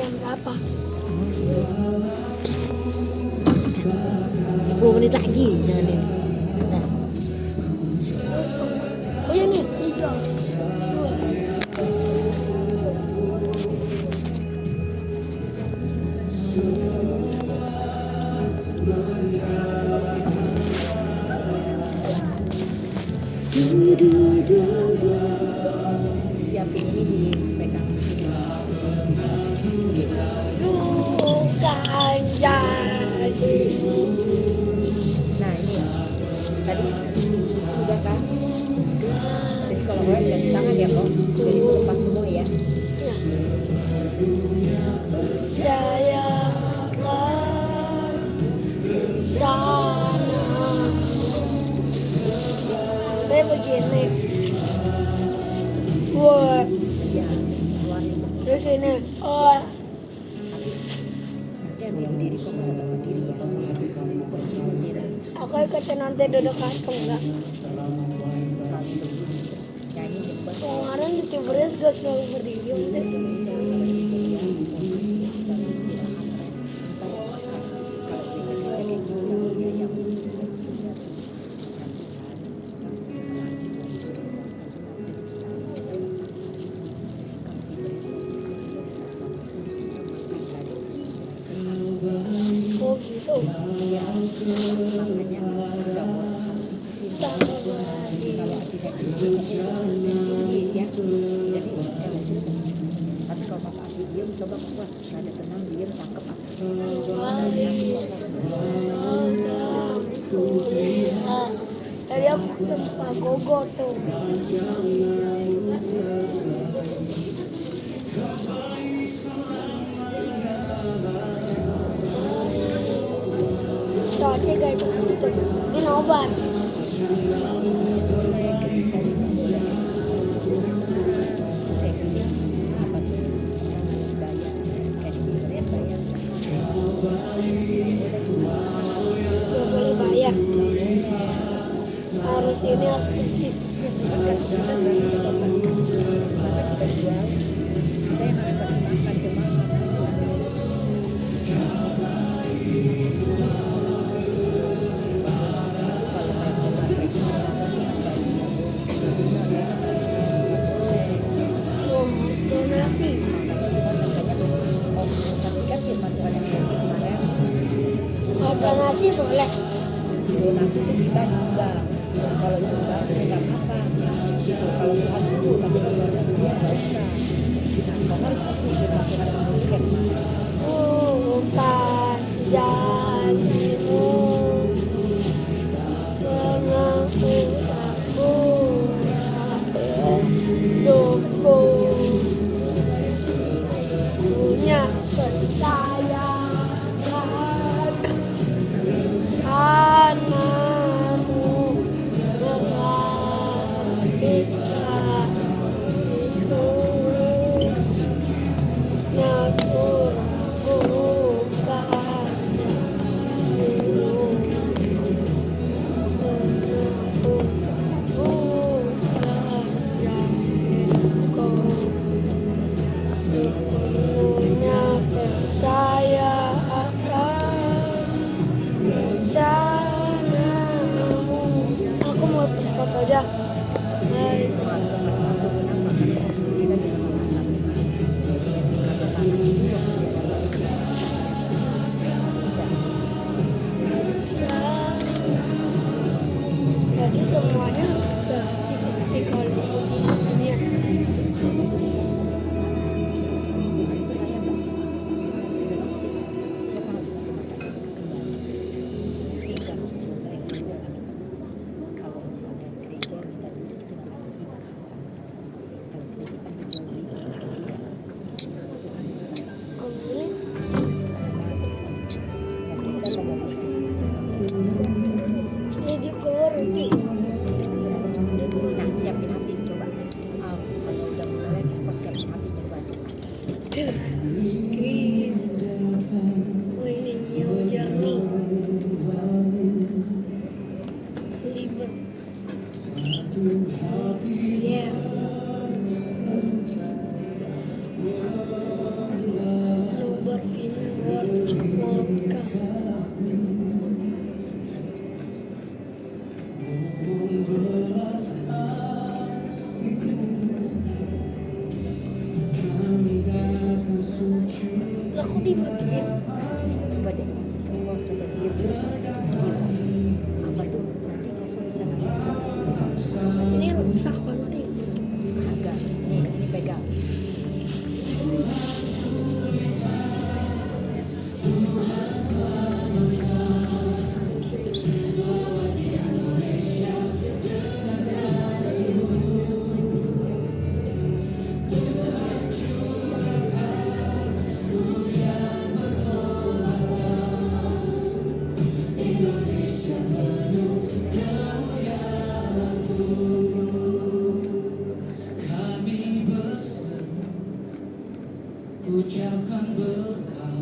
jam berapa? 10 menit lagi jangan ini. Nah, Oh iya nih, 3. siapin ini dipegang sini. Bukan jadi. Nah ini tadi sudah kan. Jadi kalau orang jadi tangan ya kok. Jadi lepas semua ya. Percayakan rencana. Tapi begini. Wah, Ya keluarin semua. terus ini. Oh, Nanti yang berdiri kok tetap berdiri ya. Terus berdiri aku ikutin nanti duduk kantong enggak? selalu berdiri terus nyanyi depan. Kemarin di Tiberis gak selalu berdiri nanti. Oh gitu. Tapi kalau pas Abi diem, coba buat rada tenang, diem, tangkep apa. Tadi aku sempat gogo tuh. Tadi gak ikut itu. Ini nobar. Boleh gereja juga boleh. Terus kayak gini, apa tuh? Orang harus bayar, kayak di Pinterest bayar. Gak boleh bayar. Harus ini harus gratis. Kan kasih kita berarti coba. Masa kita jual, kita yang harus kasih makan jemaat. Oh, harus donasi. Tapi kan firman Tuhan yang kemarin Kalau donasi boleh. donasi itu kita nyumbang. Kalau nyumbang itu nggak apa-apa. Gitu. Kalau Tuhan suruh, tapi kalau Tuhan suruh nggak usah. Nah, kamu harus ngerti firman Tuhan yang kayak gimana. Bukan janjimu karena aku hidupku punya percaya rencanamu dengan kita itu nyaku bukan sepenuhnya percaya akan rencanamu. Aku mau cepat aja. Hai. Jadi semuanya harus ganti seperti kalau ini ya. Kalau misalnya gereja minta duit itu namanya hibah sama. Kalau gereja sampai jual duit itu hibah. Kalau ini Gereja pada bisnis. jadi keluar nanti. Nah, siapin hati coba. Kalau udah mulai siapin hati coba. Oh ini new journey. Liver. Yes. Lah kok dimatiin? Coba deh, oh coba diem terus diem. Apa tuh nanti kamu bisa nangis Ini rusak nanti. agak ini pegang. Ucapkan berkah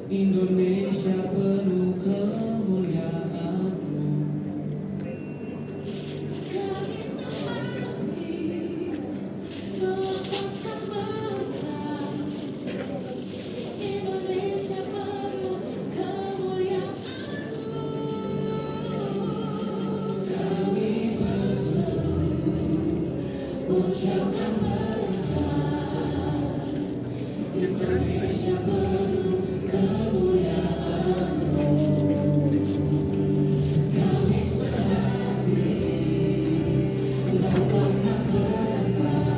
Indonesia penuh kemuliaan-Mu. Indonesia penuh kemuliaan-Mu. Kami ucapkan Indonesia penuh kemuliaan-Mu. Kami sendiri lepaskan berkah.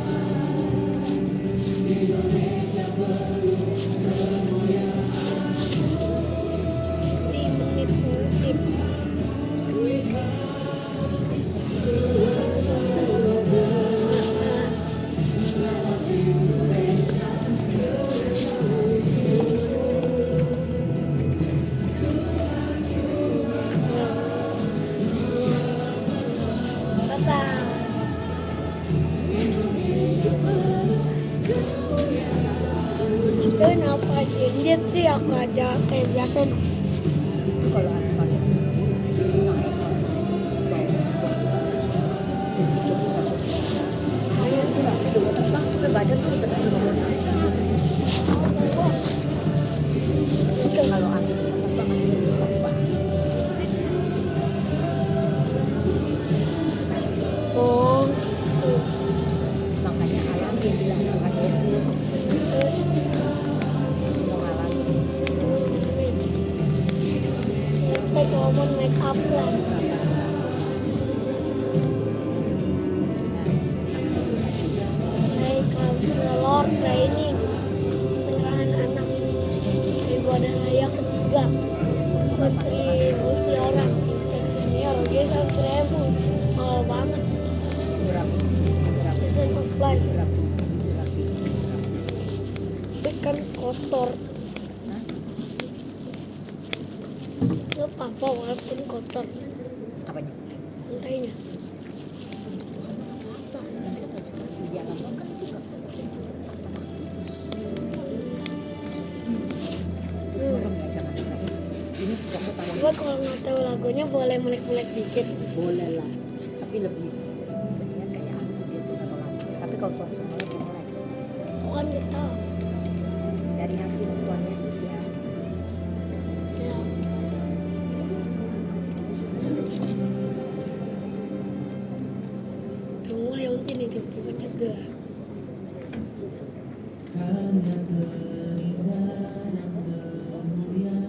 Indonesia penuh kemuliaan-Mu. Di menit musik. Kenapa jinjit sih aku aja kayak biasa. Itu kalau aturannya itu naik pas kayak itu lah coba terbang sampai badan tuh udah kayak mau naik. Itu kalau angin bisa terbang angin itu terbang. Oh, Makanya alami bilang Tuhan Yesus mau ngalamin. take over make up class. Hey, counselor training penyerahan anak ibadah raya ketiga kontribusi orang cek senior dia 100.000 mahal banget. Berapa Desain offline berapa tapi kan kotor. Hah? Lu apa walaupun kotor Apanya? lantainya. Apa? Nanti kita kasih di alam kan itu gak serem ya, jangan nangis. Ini kamu tahu Coba kalau nggak tahu lagunya boleh melek-melek dikit. boleh lah, tapi lebih mendingan kayak aku dia pun atau lagu. Tapi kalau Tuhan semua lebih melek Bukan kita dari hati Tuhan Yesus ya. ya. Tunggu yang ini tiba-tiba cegah. Karya terindah dan kemuliaan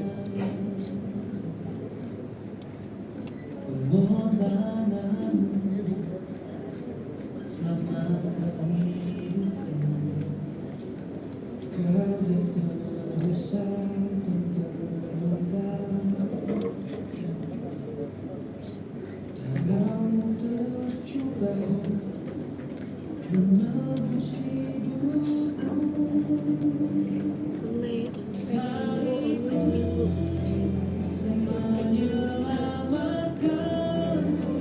pengorbananmu sama kehidupan. Karya terbesar dan termegah, darahmu tercurah menebus hidupku. Online minggu. Menyelamatkanku,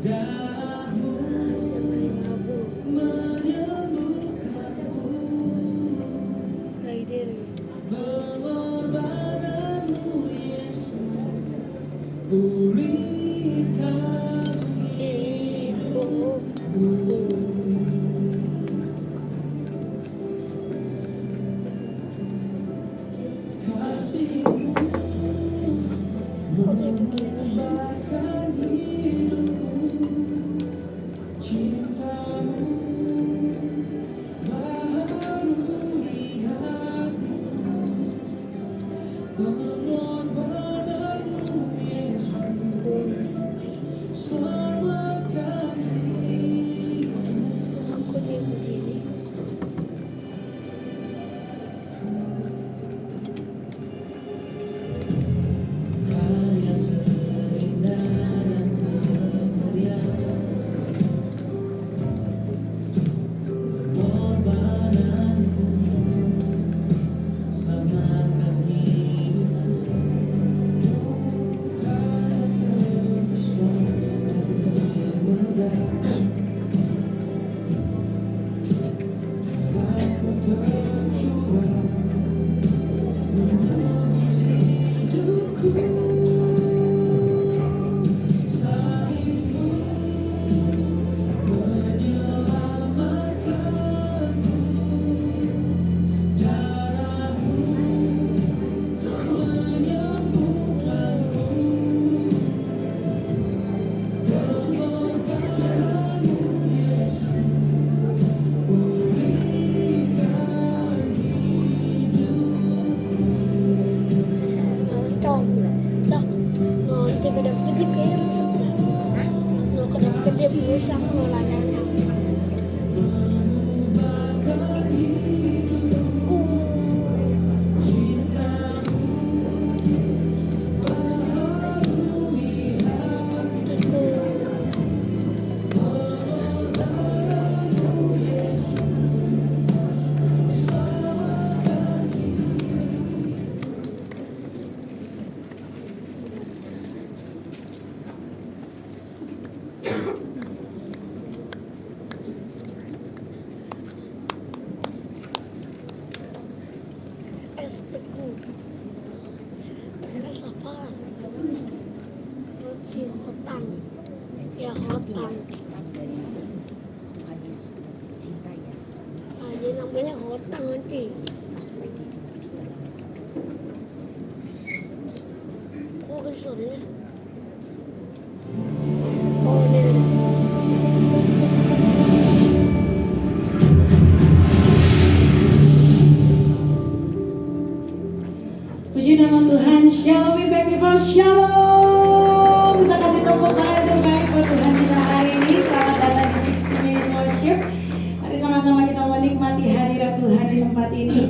darahmu Abu menyembuhkanku, Friday. pengorbananmu Yesus pulihkan hidupku. Kok kayak begini sih? Aku dia begini. Nanti kedap-kedip kayak rusak lah. Nah, kedap-kedip rusak layarnya. Terus apaan? Terus si Hotan. Ya Hotan. Tanya dari hati Tuhan Yesus dengan penuh cinta ya. Dia namanya Hotan nanti. Terus berdiri terus dalam hidup. Kok kan suaranya? Oh ini. Puji nama Tuhan, shalom impact people, shalom. Kita kasih tepuk tangan yang terbaik buat Tuhan kita hari ini. Selamat datang di 60 Minute Worship. Mari sama-sama kita menikmati hadirat Tuhan di tempat ini.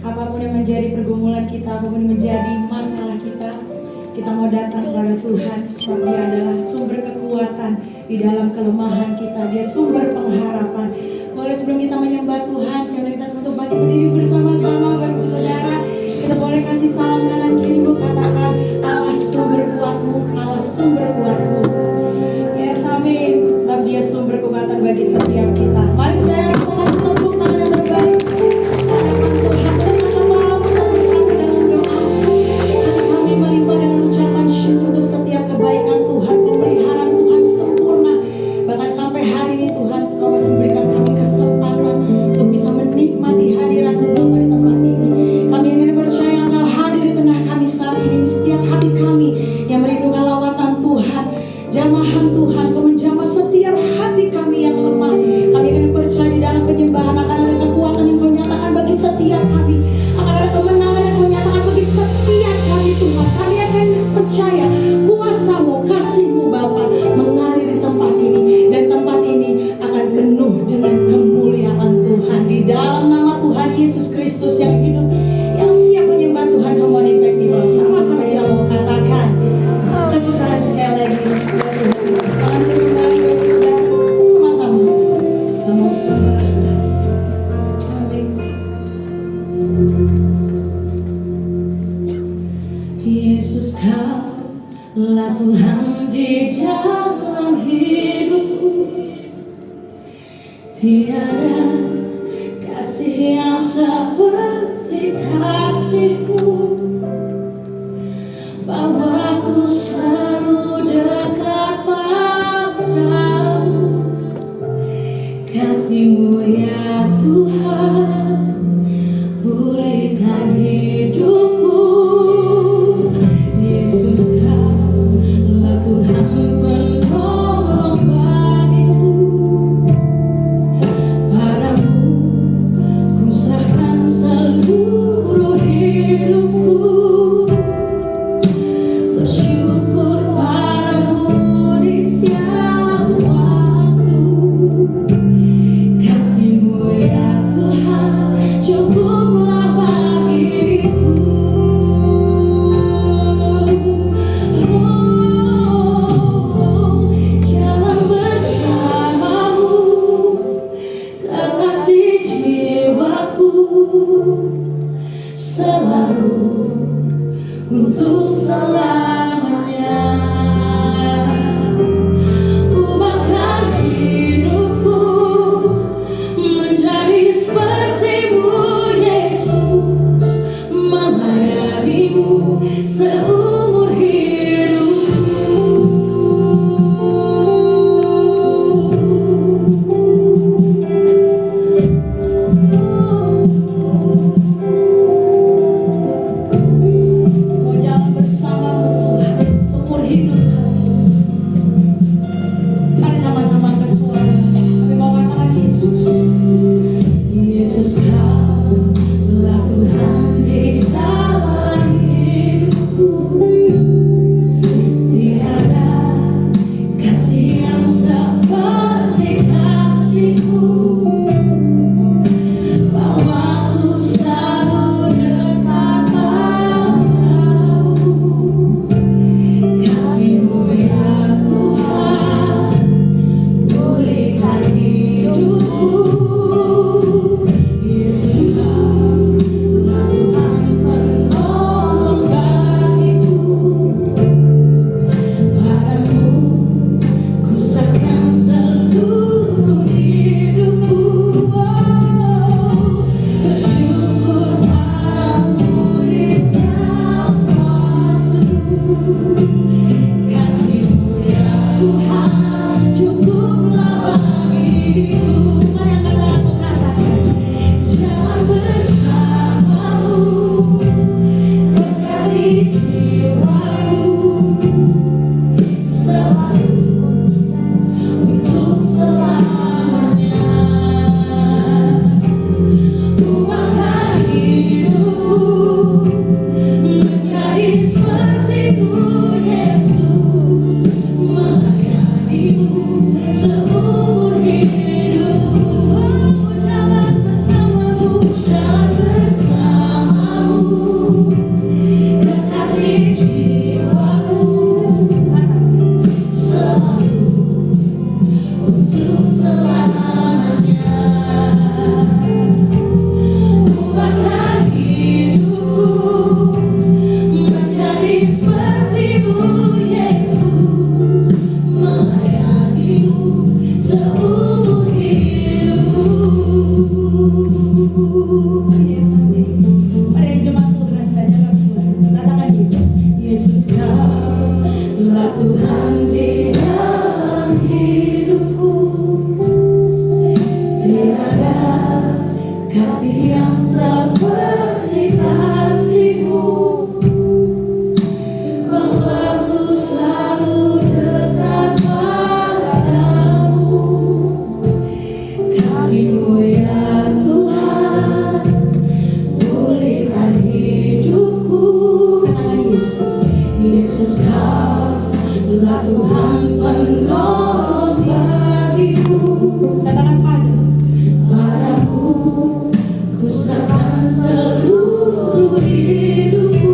Apapun yang menjadi pergumulan kita, apapun yang menjadi masalah kita mau datang kepada Tuhan. Sebab Dia adalah sumber kekuatan di dalam kelemahan kita. Dia sumber pengharapan. Boleh sebelum kita menyembah Tuhan, sebelum kita semua bagi berdiri bersama-sama, Bapak Saudara. Kita boleh kasih salam kanan kirimu, katakan Allah sumber kuatmu, Allah sumber kuatku. Yes, amin. Sebab Dia sumber kekuatan bagi setiap kita. Mari sekali lagi kita kasih tepuk tangan yang terbaik. Hadapan Tuhan, bersama-sama kita bersatu dalam doa. Hati kami melimpah dengan ucapan syukur untuk setiap kebaikan Tuhan, pemeliharaan Tuhan sempurna. Bahkan sampai hari ini Tuhan, Kau masih memberikan kami kesempatan untuk bisa menikmati hadirat-Mu Bapa di tempat ini. Kami ingin percaya Engkau hadir di tengah kami saat ini, di setiap hati kami yang merindukan lawatan Tuhan, jamahan Tuhan. Kau menjamah setiap hati kami yang lemah. Kami ingin percaya di dalam penyembahan akan ada kekuatan yang Kau nyatakan bagi setiap kami, akan ada kemenangan yang Kau nyatakan bagi setiap kami Tuhan. Kami akan percaya kuasa-Mu, kasih-Mu Bapa mengalir di tempat ini, dan tempat ini akan penuh dengan kemuliaan Tuhan. Di dalam nama Tuhan Yesus Kristus yang hidup, yang siap menyembah Tuhan, kamu impact people. Sama-sama kita mau katakan tepuk tangan sekali lagi buat Tuhan. Semangat kembali Bapak Saudara, sama-sama kita mau sembah Tuhan. Amin. Yesus, Kaulah Tuhan di dalam hidupku. Tiada kasih yang seperti kasih-Mu, bawaku selalu dekat padamu. Kasih-Mu ya Tuhan, pulihkan hidupku. selalu untuk selamanya. Ubahkan hidupku menjadi seperti-Mu Yesus, melayani-Mu seumur mau jalan bersama-Mu Tuhan seumur hidup kami. Mari sama-sama angkat suara. Kami mau katakan Yesus, Yesus Kaulah Tuhan di dalam hidupku. Tiada kasih yang seperti kasih-Mu, bawaku selalu dekat padamu. Kasih-Mu ya Tuhan, pulihkan hidupku. Yesus Kaulah Tuhan penolong bagiku. Padamu ku serahkan seluruh hidupku. Bersyukur padamu di setiap waktu. Kasih-Mu ya Tuhan cukuplah bagiku. Mari angkat tanganmu, katakan, jalan bersama-Mu, kekasih jiwaku, selalu untuk selamanya. Ubahkan hidupku menjadi seperti-Mu Yesus, melayani-Mu seumur hidupku. Jalan bersama-Mu, jalan bersama-Mu, kekasih jiwaku, selalu untuk selamanya. Ubahkan hidupku menjadi seperti-Mu Yesus, melayani-Mu seumur hidupku. Yes, amin. Mari jemaat Tuhan saja katakan Yesus, Yesus Kaulah Tuhan di dalam hidupku. Tiada kasih yang seperti kasih-Mu, bawaku selalu dekat padamu. Kasih-Mu ya Tuhan, pulihkan hidupku. Katakan Yesus, Yesus Kaulah Tuhan penolong bagiku. Katakan padamu ku serahkan seluruh hidupku.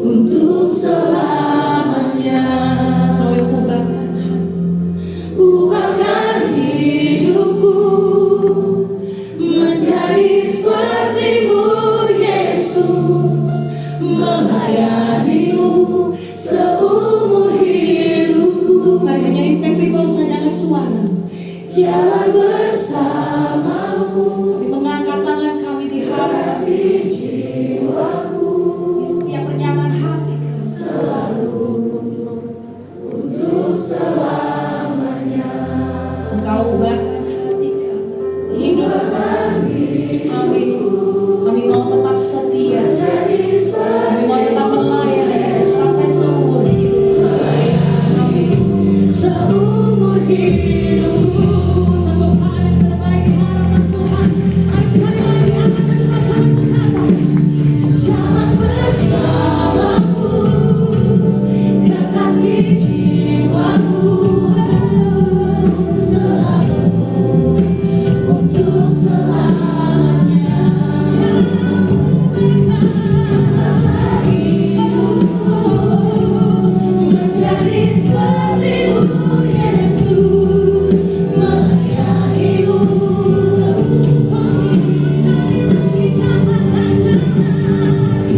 untuk selamanya. Kau yang ubahkan hidupku menjadi seperti-Mu Yesus, melayani-Mu seumur hidupku. Mari hanya Impact People saja angkat suara. Jalan bersamamu, kami mengangkat tangan kami di hati jiwaku, di setiap pernyataan hati kami selalu untuk selamanya. Engkau ubahkan hati kami, hidup kami. Amin. Kami mau tetap setia, kami mau tetap melayani sampai seumur hidup. Amin. Seumur hidupku. Jalan bersamamu, kekasih jiwaku, selalu untuk selamanya. Menjadi seperti-Mu Yesus, melayani-Mu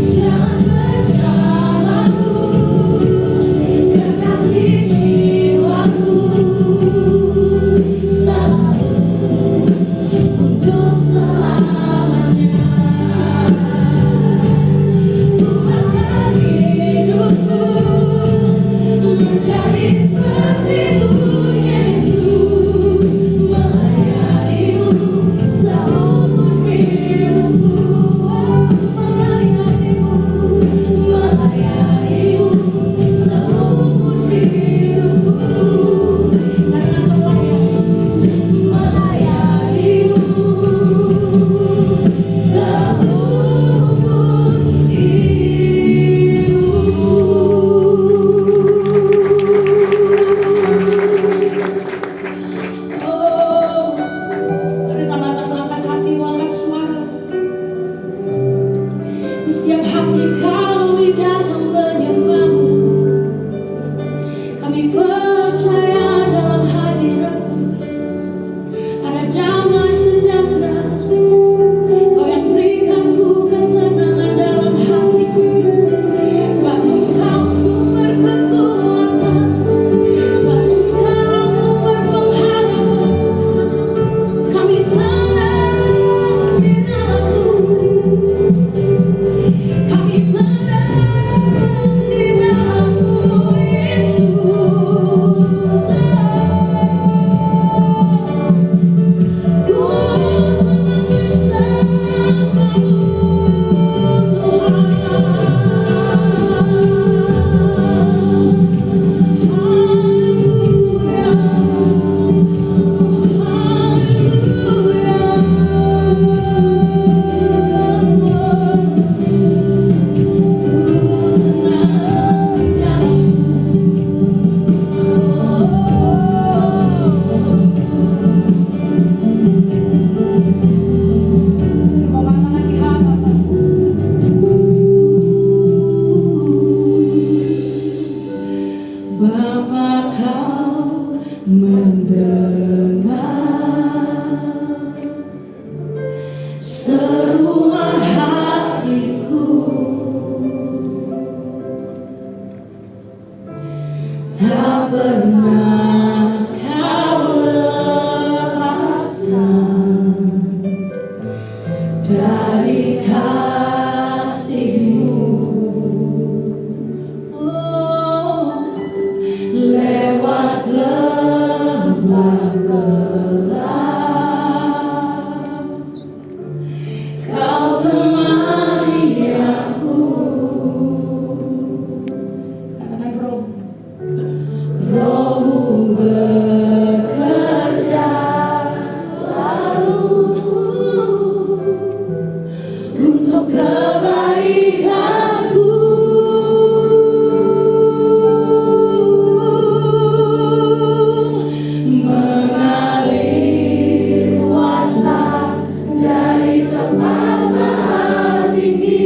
jalan bersamamu, kekasih jiwaku, selalu untuk selamanya. Ubahkan hidupku menjadi seperti-Mu Yesus, melayani-Mu seumur hidupku, melayani-Mu seumur hidupku. Katakan melayani-Mu seumur hidupku. Oh, mari sama-sama angkat hati, angkat suara. Di setiap hati kami datang menyembah-Mu. Kami percaya dalam hadirat-Mu ada damai sejahtera. Kau yang berikan ku ketenangan dalam hatiku. Sebab Engkau sumber kekuatan, sebab Engkau sumber pengharapan. Kami tenang di dalam-Mu. Kami tenang di dalam-Mu Yesus. Ku tenang bersama-Mu Tuhan. Bapa, Kau mendengar seruan hatiku, tak pernah Kau lepaskan dari kasih-Mu. Lewat lembah gelap, Kau temani aku. Katakan Roh-Mu bekerja selalu untuk kebaikanku. Mengalir kuasa dari tempat maha tinggi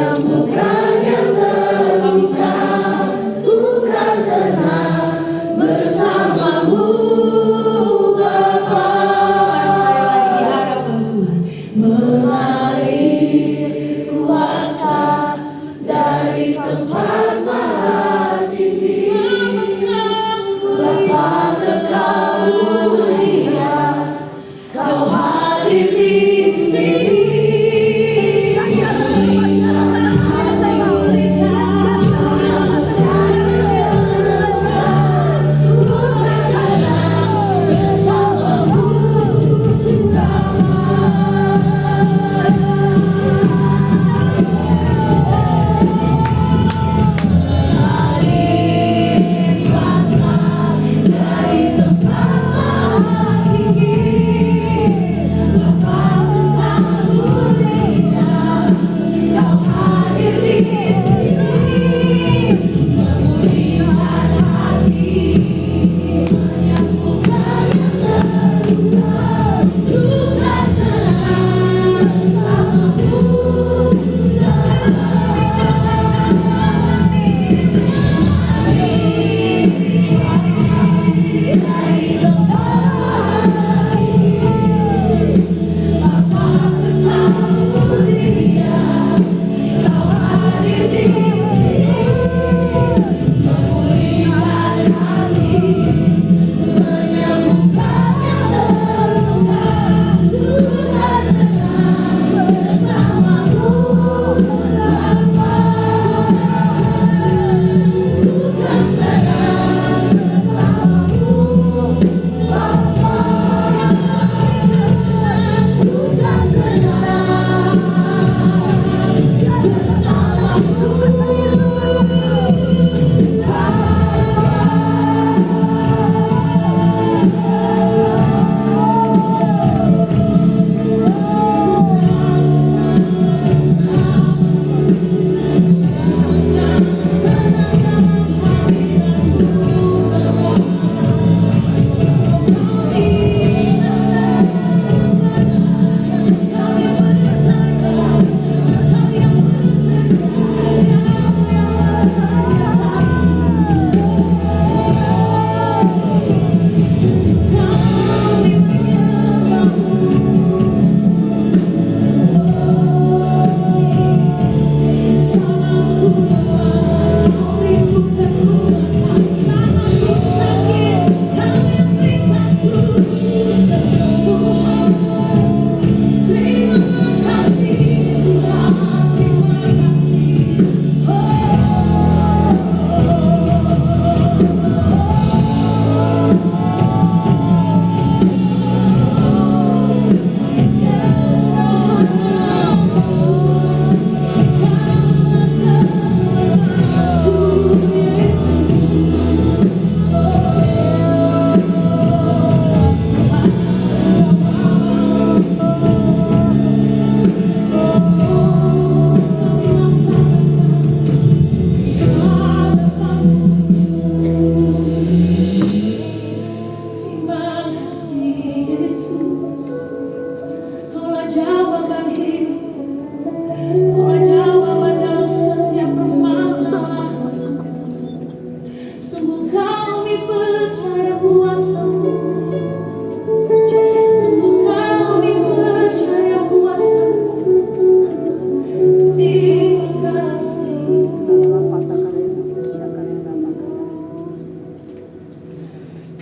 menyembuhkan yang terluka, ku kan tenang bersamamu Bapa. Sekali lagi di hadapan Tuhan. Mengalir kuasa dari tempat maha tinggi, Bapa kekal mulia, kau hadir di sini.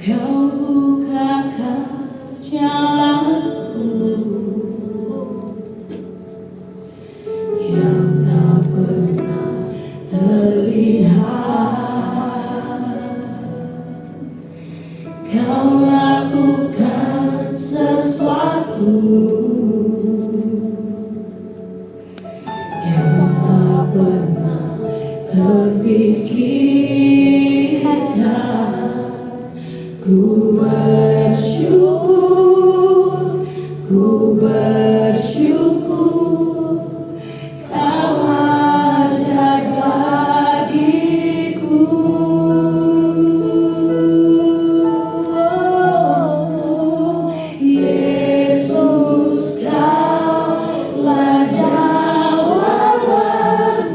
Kau bukakan jalanku yang tak pernah terlihat. Kau lakukan sesuatu yang tak pernah terfikirkan. Ku bersyukur, ku bersyukur, Kau ajaib bagiku. Oh, Yesus, Kaulah jawaban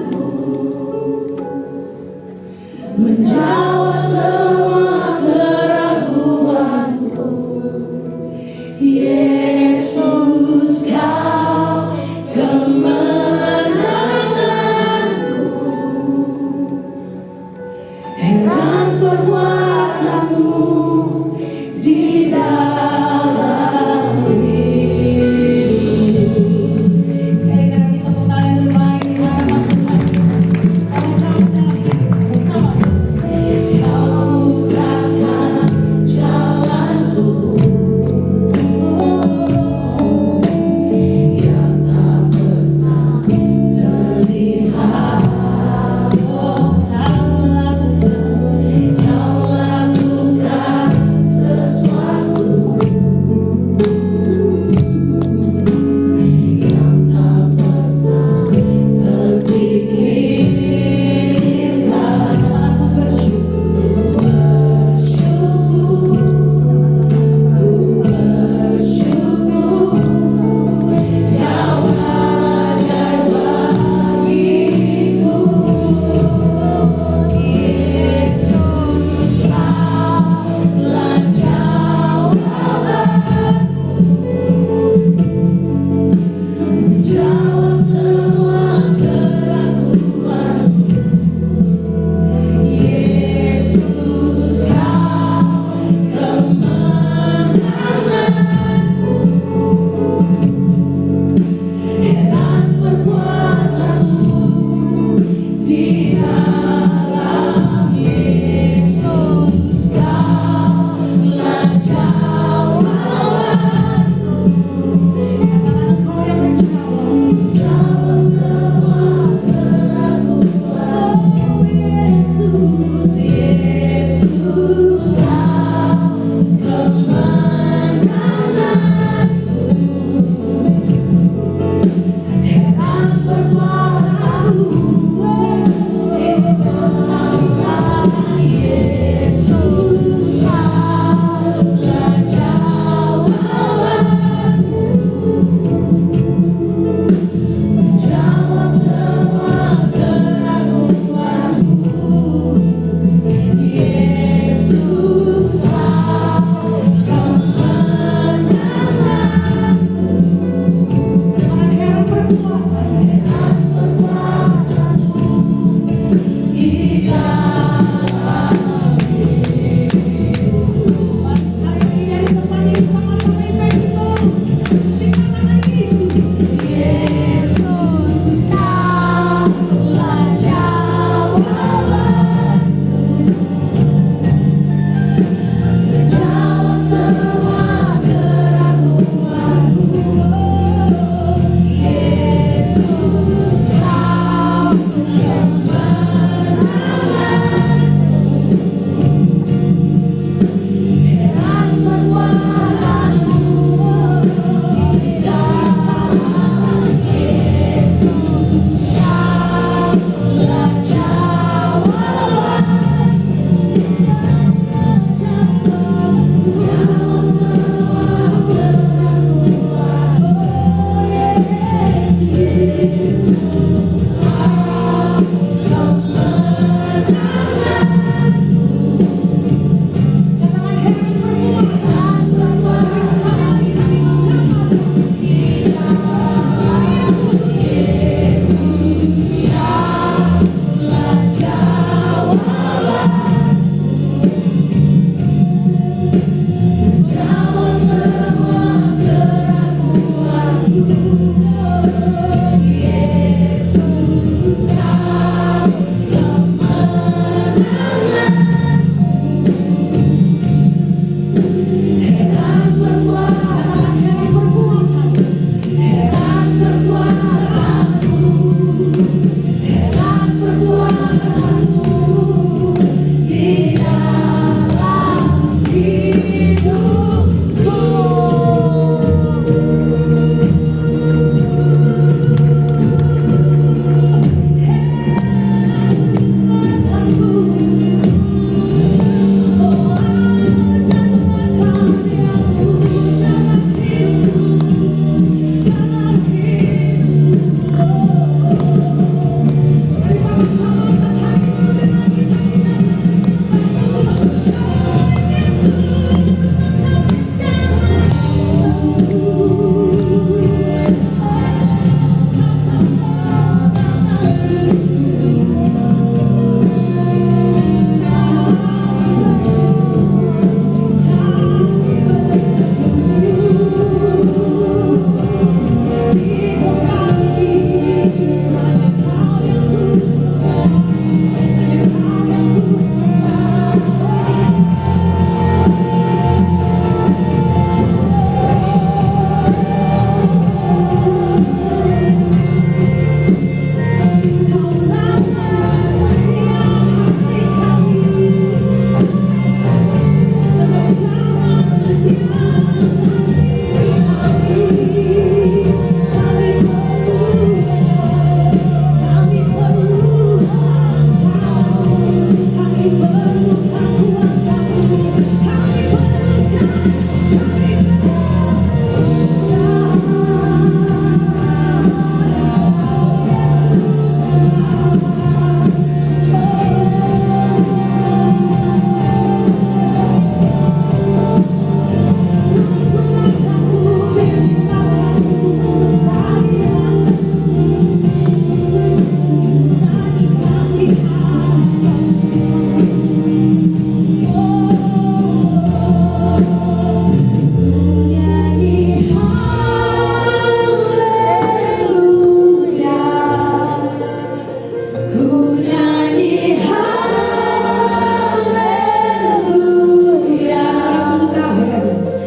nyanyi haleluya.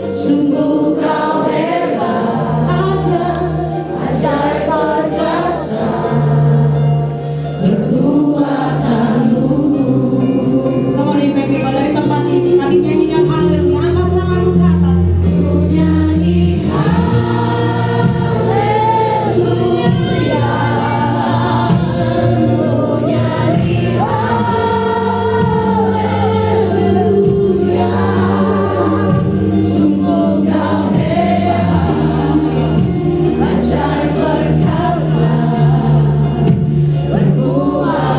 Sungguh kau hebat, ajaib perkasa perbuatanmu. Come on, impact people dari tempat ini kami nyanyikan haleluya. Angkat tanganmu ke atas. Ku nyanyi haleluya. Ku nyanyi haleluya. Sungguh kau hebat, ajaib perkasa perbuatanmu.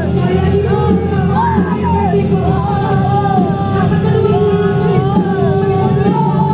Sekali lagi sama-sama. Angkat kedua tangan.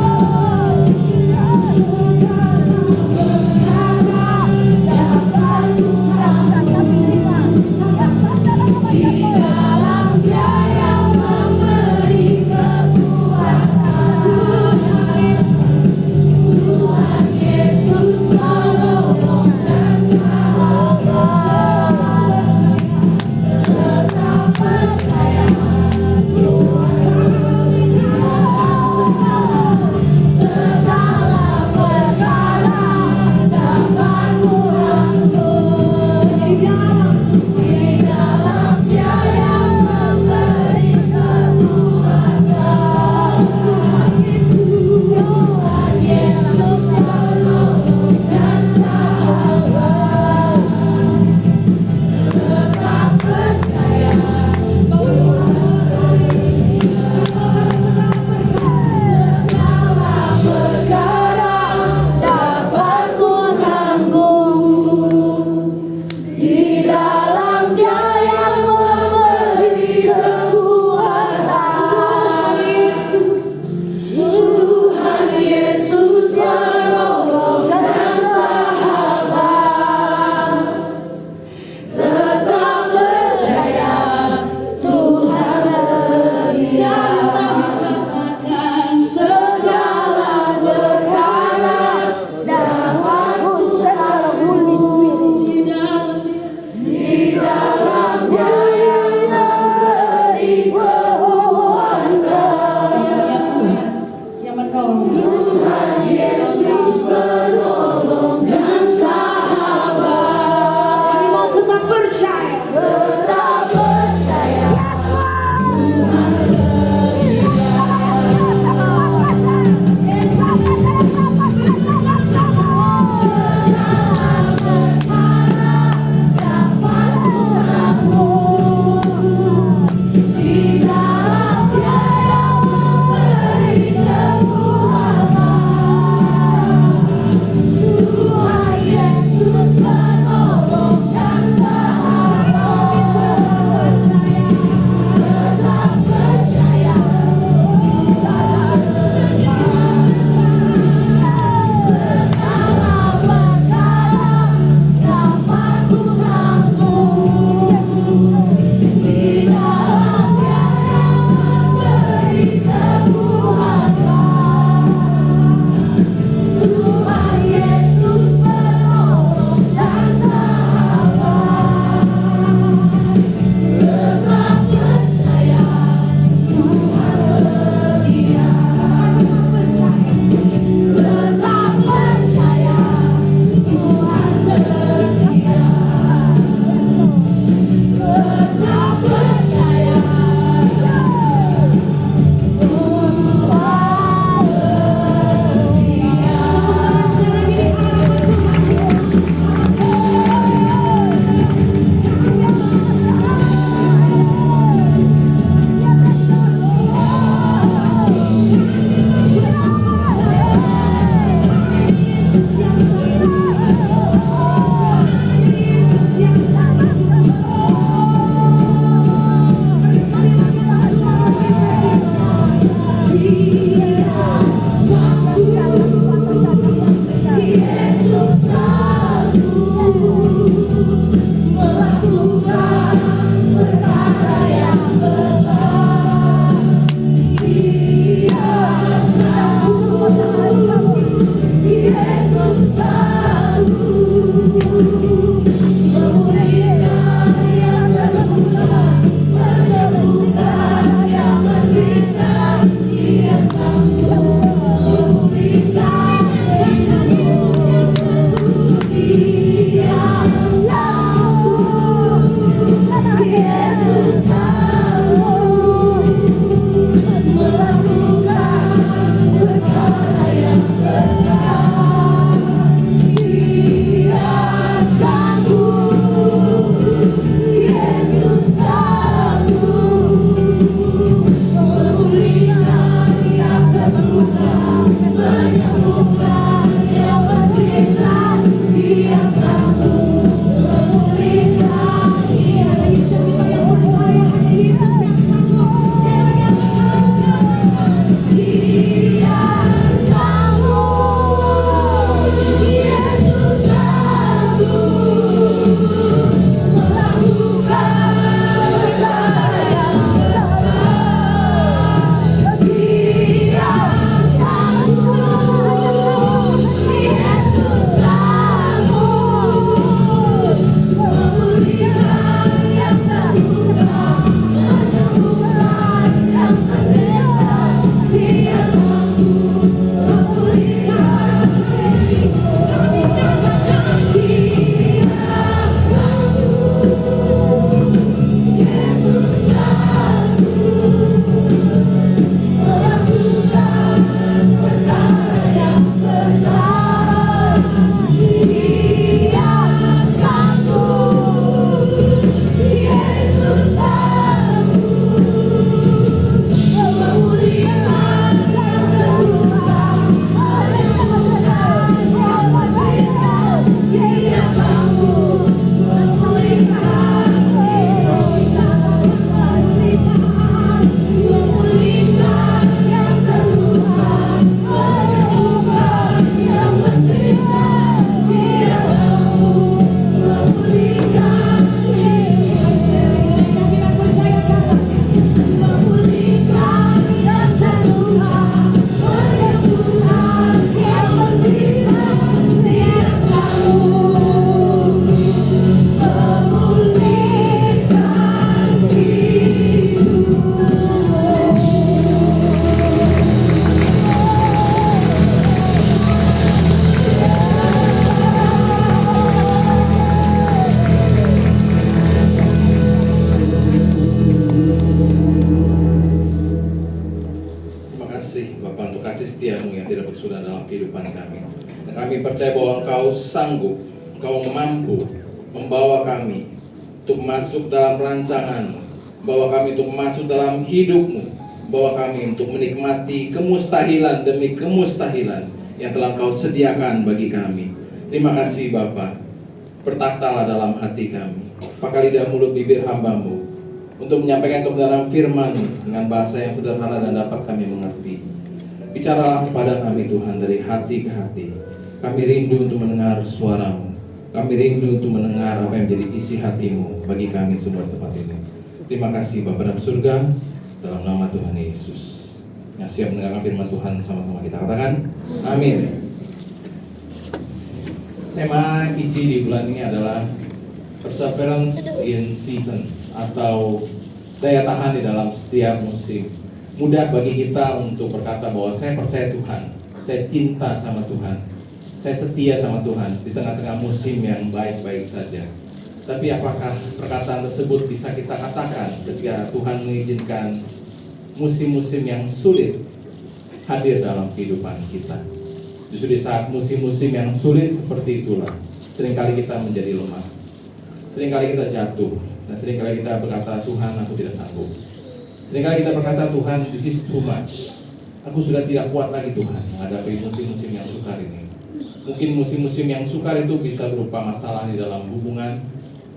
kasih setiamu yang tidak bersudah dalam kehidupan kami. Dan kami percaya bahwa Engkau sanggup, Engkau mampu membawa kami untuk masuk dalam rancangan-Mu, bawa kami untuk masuk dalam hidup-Mu, bawa kami untuk menikmati kemustahilan demi kemustahilan yang telah Engkau sediakan bagi kami. Terima kasih Bapa. Bertahtalah dalam hati kami, pakai lidah mulut bibir hamba-Mu untuk menyampaikan kebenaran firman-Mu dengan bahasa yang sederhana dan dapat kami mengerti. Bicaralah kepada kami Tuhan dari hati ke hati. Kami rindu untuk mendengar suara-Mu. Kami rindu untuk mendengar apa yang menjadi isi hati-Mu bagi kami semua di tempat ini. Terima kasih Bapa dalam surga, dalam nama Tuhan Yesus. Yang siap mendengarkan firman Tuhan sama-sama kita katakan, amin. Tema ICI di bulan ini adalah Perseverance in Season, atau daya tahan di dalam setiap musim. Mudah bagi kita untuk berkata bahwa saya percaya Tuhan, saya cinta sama Tuhan, saya setia sama Tuhan di tengah-tengah musim yang baik-baik saja. Tapi apakah perkataan tersebut bisa kita katakan ketika Tuhan mengizinkan musim-musim yang sulit hadir dalam kehidupan kita? Justru di saat musim-musim yang sulit seperti itulah, seringkali kita menjadi lemah, seringkali kita jatuh, dan seringkali kita berkata, Tuhan aku tidak sanggup. Seringkali kita berkata, Tuhan this is too much, aku sudah tidak kuat lagi Tuhan menghadapi musim-musim yang sukar ini. Mungkin musim-musim yang sukar itu bisa berupa masalah di dalam hubungan,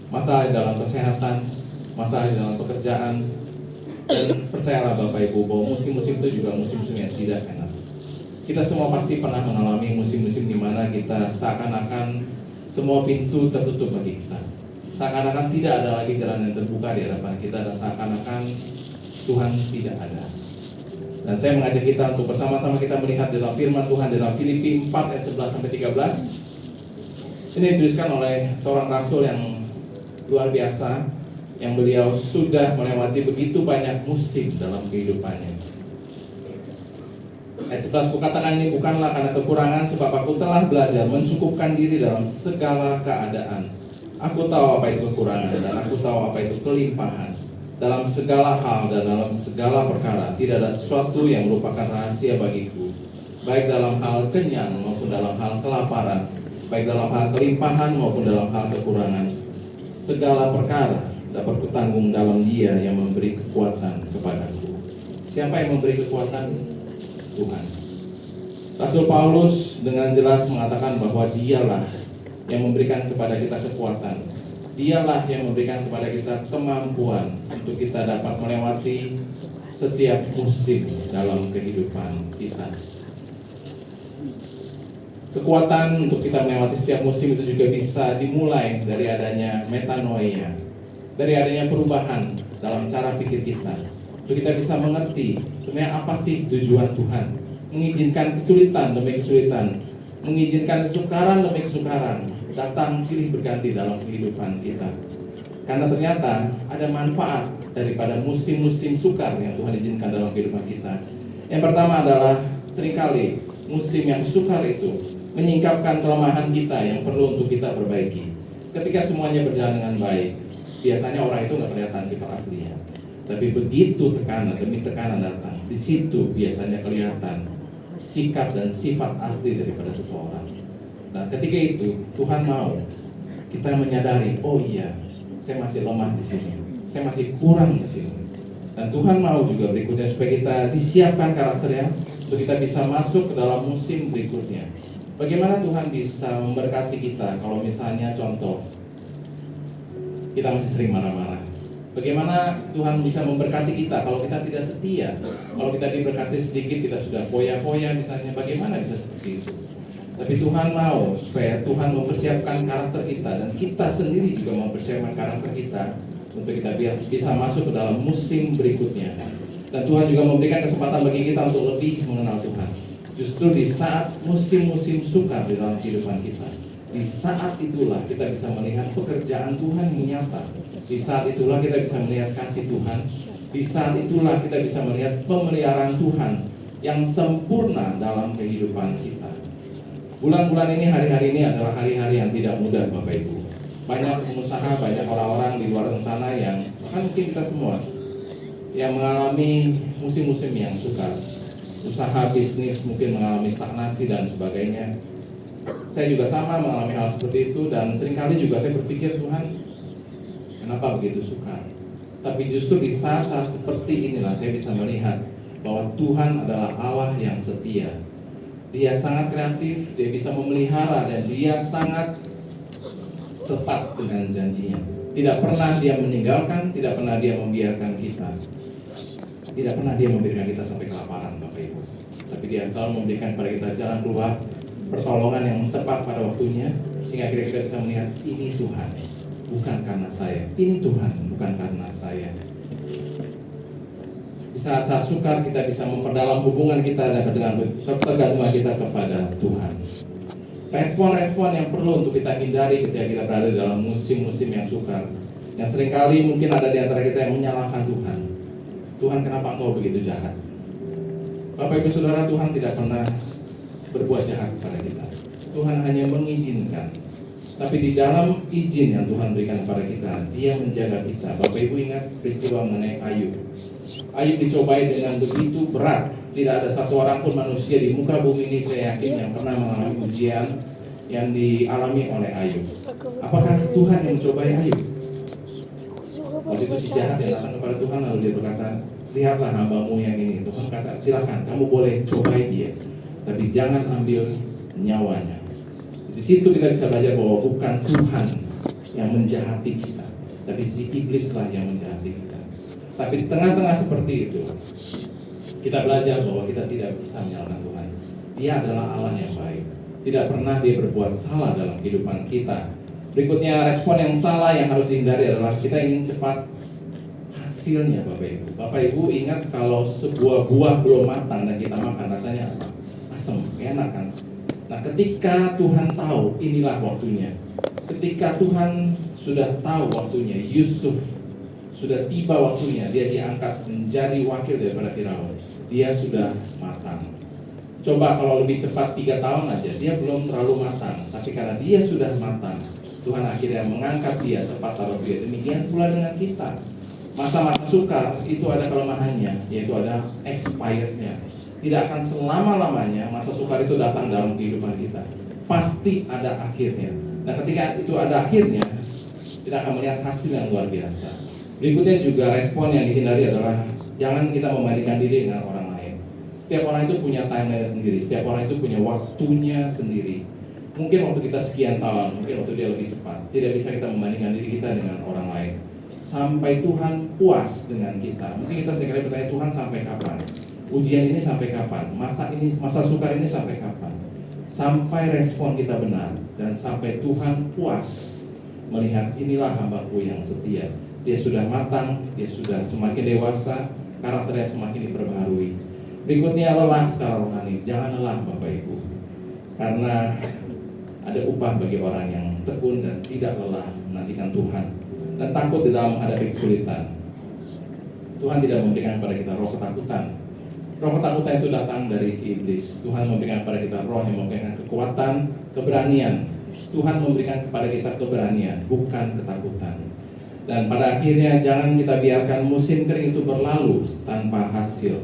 masalah di dalam kesehatan, masalah di dalam pekerjaan. Dan percayalah Bapak Ibu bahwa musim-musim itu juga musim-musim yang tidak enak. Kita semua pasti pernah mengalami musim-musim di mana kita seakan-akan semua pintu tertutup bagi kita. Seakan-akan tidak ada lagi jalan yang terbuka di hadapan kita, dan seakan-akan Tuhan tidak ada. Dan saya mengajak kita untuk bersama-sama kita melihat dalam firman Tuhan dalam Filipi 4 ayat 11-13. Ini dituliskan oleh seorang rasul yang luar biasa, yang beliau sudah melewati begitu banyak musim dalam kehidupannya. Ayat 11, kukatakan ini bukanlah karena kekurangan, sebab aku telah belajar mencukupkan diri dalam segala keadaan. Aku tahu apa itu kekurangan dan aku tahu apa itu kelimpahan. Dalam segala hal dan dalam segala perkara tidak ada sesuatu yang merupakan rahasia bagiku, baik dalam hal kenyang maupun dalam hal kelaparan, baik dalam hal kelimpahan maupun dalam hal kekurangan. Segala perkara dapat kutanggung dalam Dia yang memberi kekuatan kepadaku. Siapa yang memberi kekuatan? Tuhan. Rasul Paulus dengan jelas mengatakan bahwa Dialah yang memberikan kepada kita kekuatan. Dialah yang memberikan kepada kita kemampuan untuk kita dapat melewati setiap musim dalam kehidupan kita. Kekuatan untuk kita melewati setiap musim itu juga bisa dimulai dari adanya metanoia, dari adanya perubahan dalam cara pikir kita. Untuk kita bisa mengerti sebenarnya apa sih tujuan Tuhan mengizinkan kesulitan demi kesulitan, mengizinkan kesukaran demi kesukaran datang silih berganti dalam kehidupan kita. Karena ternyata ada manfaat daripada musim-musim sukar yang Tuhan izinkan dalam kehidupan kita. Yang pertama adalah seringkali musim yang sukar itu menyingkapkan kelemahan kita yang perlu untuk kita perbaiki. Ketika semuanya berjalan dengan baik, biasanya orang itu nggak kelihatan sifat aslinya. Tapi begitu tekanan demi tekanan datang, di situ biasanya kelihatan sikap dan sifat asli daripada seseorang. Nah, ketika itu Tuhan mau kita menyadari, oh iya, saya masih lemah di sini, saya masih kurang di sini. Dan Tuhan mau juga berikutnya supaya kita disiapkan karakternya untuk kita bisa masuk ke dalam musim berikutnya. Bagaimana Tuhan bisa memberkati kita kalau misalnya contoh kita masih sering marah-marah? Bagaimana Tuhan bisa memberkati kita kalau kita tidak setia? Kalau kita diberkati sedikit kita sudah foya-foya misalnya, bagaimana bisa seperti itu? Tapi Tuhan mau supaya Tuhan mempersiapkan karakter kita, dan kita sendiri juga mempersiapkan karakter kita untuk kita bisa masuk ke dalam musim berikutnya. Dan Tuhan juga memberikan kesempatan bagi kita untuk lebih mengenal Tuhan. Justru di saat musim-musim sukar di dalam kehidupan kita, di saat itulah kita bisa melihat pekerjaan Tuhan yang nyata. Di saat itulah kita bisa melihat kasih Tuhan. Di saat itulah kita bisa melihat pemeliharaan Tuhan yang sempurna dalam kehidupan kita. Bulan-bulan ini, hari-hari ini adalah hari-hari yang tidak mudah Bapak Ibu. Banyak pengusaha, banyak orang-orang di luar sana yang, bahkan mungkin kita semua, yang mengalami musim-musim yang sukar. usaha bisnis mungkin mengalami stagnasi dan sebagainya. Saya juga sama mengalami hal seperti itu, dan seringkali juga saya berpikir, Tuhan, kenapa begitu sukar? Tapi justru di saat-saat seperti inilah saya bisa melihat bahwa Tuhan adalah Allah yang setia. Dia sangat kreatif, dia bisa memelihara, dan dia sangat tepat dengan janjinya. Tidak pernah dia meninggalkan, tidak pernah dia membiarkan kita. Tidak pernah dia memberikan kita sampai kelaparan, Bapak Ibu. Tapi dia selalu memberikan kepada kita jalan keluar, pertolongan yang tepat pada waktunya, sehingga kita bisa melihat ini Tuhan, bukan karena saya. Ini Tuhan, bukan karena saya. Di saat-saat sukar kita bisa memperdalam hubungan kita dan ketergantungan kita kepada Tuhan. Respon-respon yang perlu untuk kita hindari ketika kita berada dalam musim-musim yang sukar, yang seringkali mungkin ada di antara kita yang menyalahkan Tuhan. Tuhan, kenapa Engkau begitu jahat? Bapak Ibu Saudara, Tuhan tidak pernah berbuat jahat kepada kita. Tuhan hanya mengizinkan. Tapi di dalam izin yang Tuhan berikan kepada kita, Dia menjaga kita. Bapak Ibu ingat peristiwa mengenai Ayub. Ayub dicobai dengan begitu berat. Tidak ada satu orang pun manusia di muka bumi ini saya yakin yang pernah mengalami ujian yang dialami oleh Ayub. Apakah Tuhan yang mencobai Ayub? Waktu itu si jahat yang datang kepada Tuhan, lalu dia berkata, lihatlah hambamu yang ini. Tuhan kata, silakan kamu boleh cobai dia, tapi jangan ambil nyawanya. Di situ kita bisa belajar bahwa bukan Tuhan yang menjahati kita, tapi si iblislah yang menjahati kita. Tapi di tengah-tengah seperti itu, kita belajar bahwa kita tidak bisa menyalahkan Tuhan. Dia adalah Allah yang baik. Tidak pernah dia berbuat salah dalam kehidupan kita. Berikutnya, respon yang salah yang harus dihindari adalah kita ingin cepat hasilnya, Bapak Ibu. Bapak Ibu ingat kalau sebuah buah belum matang dan kita makan, rasanya apa? Asam, enak kan? Nah, ketika Tuhan tahu inilah waktunya, ketika Tuhan sudah tahu waktunya, Yusuf sudah tiba waktunya, dia diangkat menjadi wakil daripada Firaun. Dia sudah matang. Coba kalau lebih cepat 3 tahun aja, dia belum terlalu matang. Tapi karena dia sudah matang, Tuhan akhirnya mengangkat dia tepat pada dia. Demikian pula dengan kita. Masa-masa sukar itu ada kelemahannya, yaitu ada expirednya. Tidak akan selama-lamanya masa sukar itu datang dalam kehidupan kita. Pasti ada akhirnya. Nah, ketika itu ada akhirnya, kita akan melihat hasil yang luar biasa. Berikutnya juga respon yang dihindari adalah jangan kita membandingkan diri dengan orang lain. Setiap orang itu punya timeline sendiri, setiap orang itu punya waktunya sendiri. Mungkin waktu kita sekian tahun, mungkin waktu dia lebih cepat. Tidak bisa kita membandingkan diri kita dengan orang lain. Sampai Tuhan puas dengan kita. Mungkin kita seringkali bertanya, Tuhan sampai kapan? Ujian ini sampai kapan? Masa sukar ini sampai kapan? Sampai respon kita benar dan sampai Tuhan puas melihat inilah hambaku yang setia. Dia sudah matang, dia sudah semakin dewasa, karakternya semakin diperbaharui. Berikutnya lelah secara rohani. Jangan lelah Bapak Ibu, karena ada upah bagi orang yang tekun dan tidak lelah menantikan Tuhan dan takut di dalam menghadapi kesulitan. Tuhan tidak memberikan kepada kita roh ketakutan. Roh ketakutan itu datang dari si iblis. Tuhan memberikan kepada kita roh yang memberikan kekuatan, keberanian. Tuhan memberikan kepada kita keberanian, bukan ketakutan. Dan pada akhirnya jangan kita biarkan musim kering itu berlalu tanpa hasil.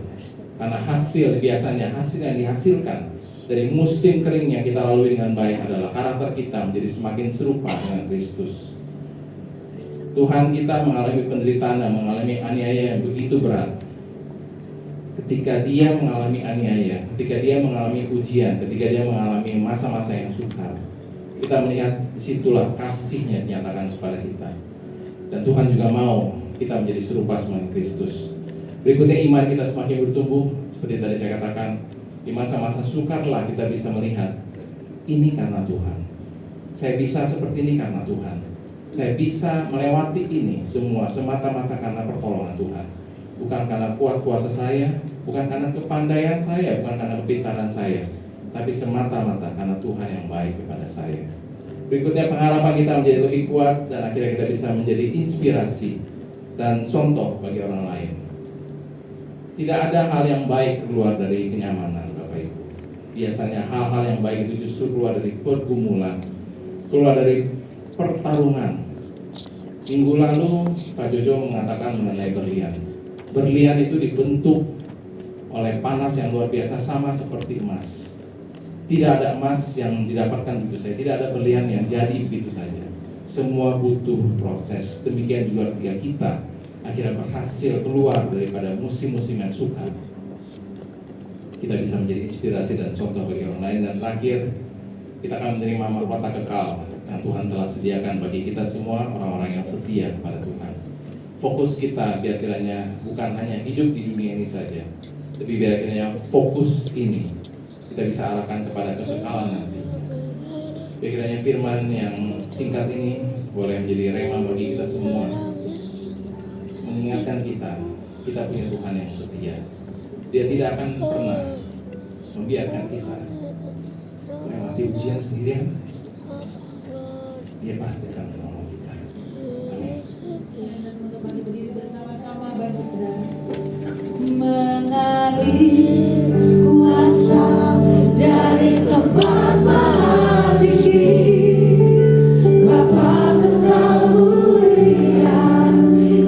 Karena hasil biasanya, hasil yang dihasilkan dari musim kering yang kita lalui dengan baik adalah karakter kita menjadi semakin serupa dengan Kristus. Tuhan kita mengalami penderitaan dan mengalami aniaya yang begitu berat. Ketika dia mengalami aniaya, ketika dia mengalami ujian, ketika dia mengalami masa-masa yang sukar, kita melihat disitulah kasihnya dinyatakan kepada kita. Dan Tuhan juga mau kita menjadi serupa dengan Kristus. Berikutnya iman kita semakin bertumbuh. Seperti tadi saya katakan, di masa-masa sukarlah kita bisa melihat ini karena Tuhan. Saya bisa seperti ini karena Tuhan. Saya bisa melewati ini semua semata-mata karena pertolongan Tuhan. Bukan karena kuat kuasa saya, bukan karena kepandaian saya, bukan karena kepintaran saya, tapi semata-mata karena Tuhan yang baik kepada saya. Berikutnya pengharapan kita menjadi lebih kuat dan akhirnya kita bisa menjadi inspirasi dan contoh bagi orang lain. Tidak ada hal yang baik keluar dari kenyamanan, Bapak Ibu. Biasanya hal-hal yang baik itu justru keluar dari pergumulan, keluar dari pertarungan. Minggu lalu Pak Jojo mengatakan mengenai berlian. Berlian itu dibentuk oleh panas yang luar biasa sama seperti emas. Tidak ada emas yang didapatkan begitu saja, tidak ada berlian yang jadi begitu saja. Semua butuh proses. Demikian juga ketika kita akhirnya berhasil keluar daripada musim-musim yang sukar, kita bisa menjadi inspirasi dan contoh bagi orang lain. Dan terakhir, kita akan menerima mahkota kekal yang Tuhan telah sediakan bagi kita semua, orang-orang yang setia kepada Tuhan. Fokus kita biar kiranya bukan hanya hidup di dunia ini saja, tapi biar kiranya fokus ini kita bisa arahkan kepada kekekalan nanti. Biar kiranya firman yang singkat ini boleh menjadi rema bagi kita semua, mengingatkan kita punya Tuhan yang setia. Dia tidak akan pernah membiarkan kita melewati ujian sendirian. Dia pasti akan menolong kita. Amin. Berdiri bersama-sama, bantu saudara. Mengalir kuasa dari tempat maha tinggi, Bapa kekal mulia,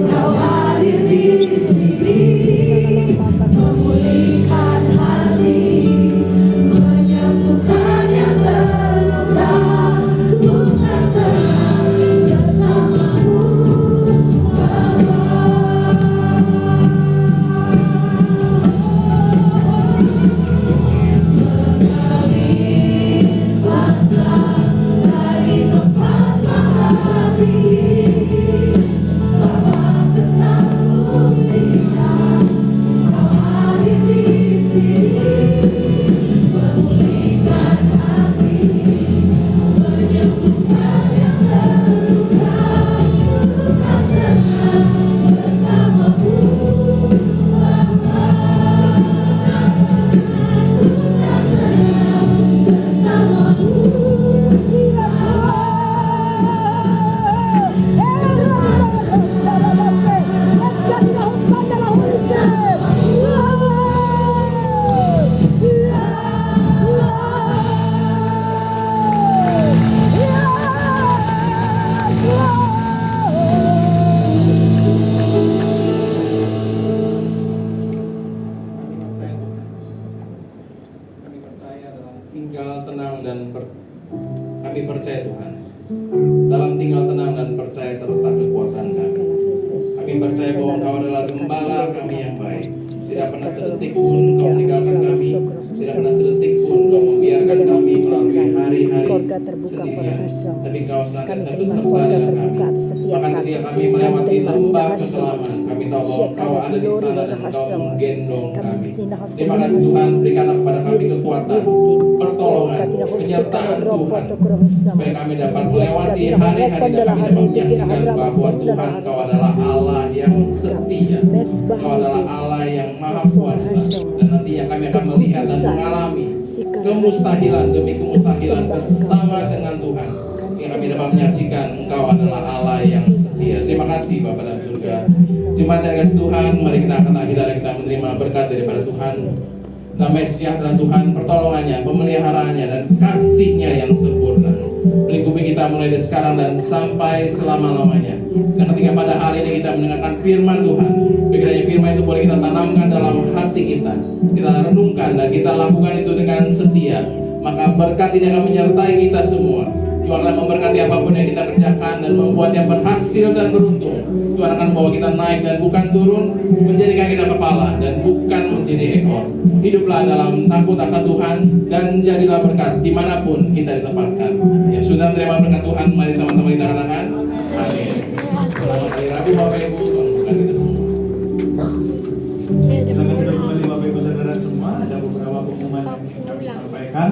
Kau hadir di sini, memulihkan hati, menyembuhkan yang terluka, ku tenang bersamamu, Bapa. Mengalir kuasa dari tempat maha tinggi, Bapa kekal mulia, Kau hadir di sini, memulihkan hati, menyembuhkan yang terluka, ku tenang bersamamu, Bapa. Kami percaya dalam tinggal tenang dan kami percaya Tuhan, dalam tinggal tenang dan percaya terletak kekuatan kami. Kami percaya bahwa Engkau adalah gembala kami yang baik. Tidak pernah sedetik pun Engkau meninggalkan kami, tidak pernah sedetik pun Engkau membiarkan kami melalui hari-hari sendirian. Tapi Engkau senantiasa beserta dengan kami. Bahkan ketika kami melewati lembah kekelaman, kami tahu bahwa Engkau ada di sana dan Engkau menggendong kami. Terima kasih Tuhan, berikanlah kepada kami kekuatan, pertolongan, penyertaan Tuhan, supaya kami dapat melewati hari-hari dan kami dapat menyaksikan bahwa Tuhan Engkau adalah Allah yang setia, Engkau adalah Allah yang maha kuasa, dan nantinya kami akan melihat dan mengalami kemustahilan demi kemustahilan bersama dengan Tuhan. Yang kami dapat menyaksikan Engkau adalah Allah yang setia. Terima kasih Bapa dan Surga. Jemaat yang kasih Tuhan, mari kita angkat tangan dan kita menerima berkat daripada Tuhan. Damai sejahtera Tuhan, pertolongannya, pemeliharaannya, dan kasih-Nya yang sempurna melingkupi kita mulai dari sekarang dan sampai selama-lamanya. Dan ketika pada hari ini kita mendengarkan firman Tuhan, kiranya firman itu boleh kita tanamkan dalam hati kita renungkan dan kita lakukan itu dengan setia, maka berkat ini akan menyertai kita semua. Tuhan akan memberkati apapun yang kita kerjakan dan membuat yang berhasil dan beruntung. Tuhan akan bawa kita naik dan bukan turun, menjadikan kita kepala dan bukan menjadi ekor. Hiduplah dalam takut akan Tuhan dan jadilah berkat dimanapun kita ditempatkan. Ya sudah menerima berkat Tuhan, mari sama-sama kita katakan amin. Selamat hari Rabu Bapak Ibu, Tuhan bukan kita semua. Silakan duduk kembali Bapak Ibu Saudara semua. Ada beberapa pengumuman yang ingin kami sampaikan.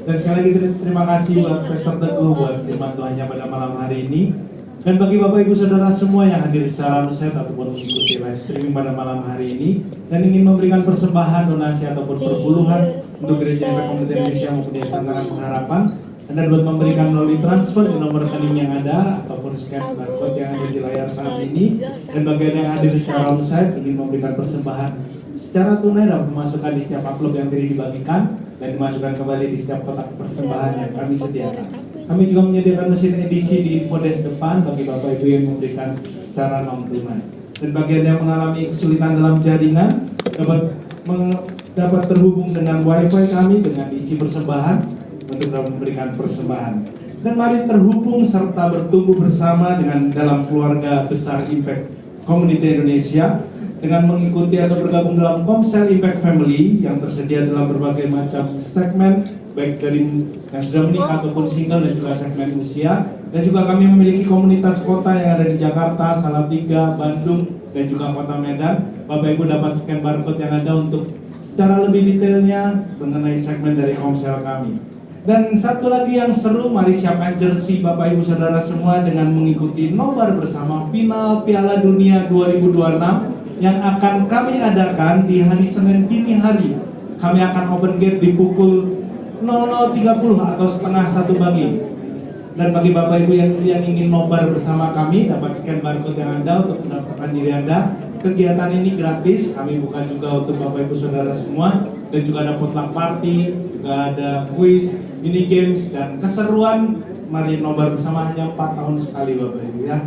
Dan sekali lagi terima kasih buat Pastor Teguh buat firman Tuhannya pada malam hari ini. Dan bagi Bapak Ibu Saudara semua yang hadir secara onsite ataupun mengikuti live streaming pada malam hari ini dan ingin memberikan persembahan, donasi ataupun perpuluhan untuk Gereja Efek Komunitas Indonesia maupun Yayasan Tangan Pengharapan, Anda dapat memberikan melalui transfer di nomor rekening yang ada ataupun scan barcode yang ada di layar saat ini. Dan bagi Anda yang hadir secara onsite ingin memberikan persembahan secara tunai dapat dimasukkan di setiap amplop yang tadi dibagikan dan dimasukkan kembali di setiap kotak persembahan yang kami sediakan. Kami juga menyediakan mesin edisi di infodesk depan bagi Bapak Ibu yang memberikan secara non tunai. Dan bagi Anda yang mengalami kesulitan dalam jaringan dapat dapat terhubung dengan wifi kami dengan isi persembahan untuk dapat memberikan persembahan. Dan mari terhubung serta bertumbuh bersama dengan dalam keluarga besar Impact Community Indonesia dengan mengikuti atau bergabung dalam Komsel Impact Family yang tersedia dalam berbagai macam segmen, baik dari yang sudah menikah ataupun single dan juga segmen usia. Dan juga kami memiliki komunitas kota yang ada di Jakarta, Salatiga, Bandung, dan juga Kota Medan. Bapak Ibu dapat scan barcode yang ada untuk secara lebih detailnya mengenai segmen dari Komsel kami. Dan satu lagi yang seru, mari siapkan jersey Bapak Ibu Saudara semua dengan mengikuti nobar bersama final Piala Dunia 2026 yang akan kami adakan di hari Senin dini hari. Kami akan open gate di pukul 00.30 atau setengah 1 pagi. Dan bagi Bapak Ibu yang ingin nobar bersama kami, dapat scan barcode yang ada untuk mendaftarkan diri Anda. Kegiatan ini gratis, kami buka juga untuk Bapak Ibu Saudara semua. Dan juga ada potluck party, juga ada quiz, mini games, dan keseruan. Mari nobar bersama, hanya 4 tahun sekali Bapak Ibu ya.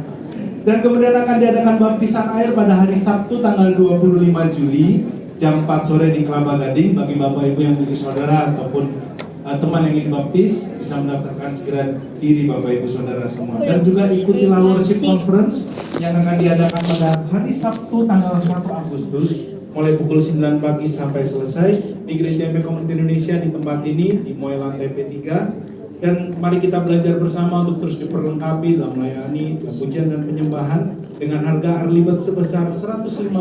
Dan kemudian akan diadakan baptisan air pada hari Sabtu tanggal 25 Juli jam 4 sore di Kelapa Gading. Bagi Bapak Ibu yang memiliki saudara ataupun teman yang ingin baptis, bisa mendaftarkan segera diri Bapak Ibu Saudara semua. Dan juga ikutilah worship conference yang akan diadakan pada hari Sabtu tanggal 1 Agustus mulai pukul 9 pagi sampai selesai di Gereja Impact Community Indonesia di tempat ini di Moy lantai P3. Dan mari kita belajar bersama untuk terus diperlengkapi dalam melayani, dalam pujian dan penyembahan dengan harga early bird sebesar 150.000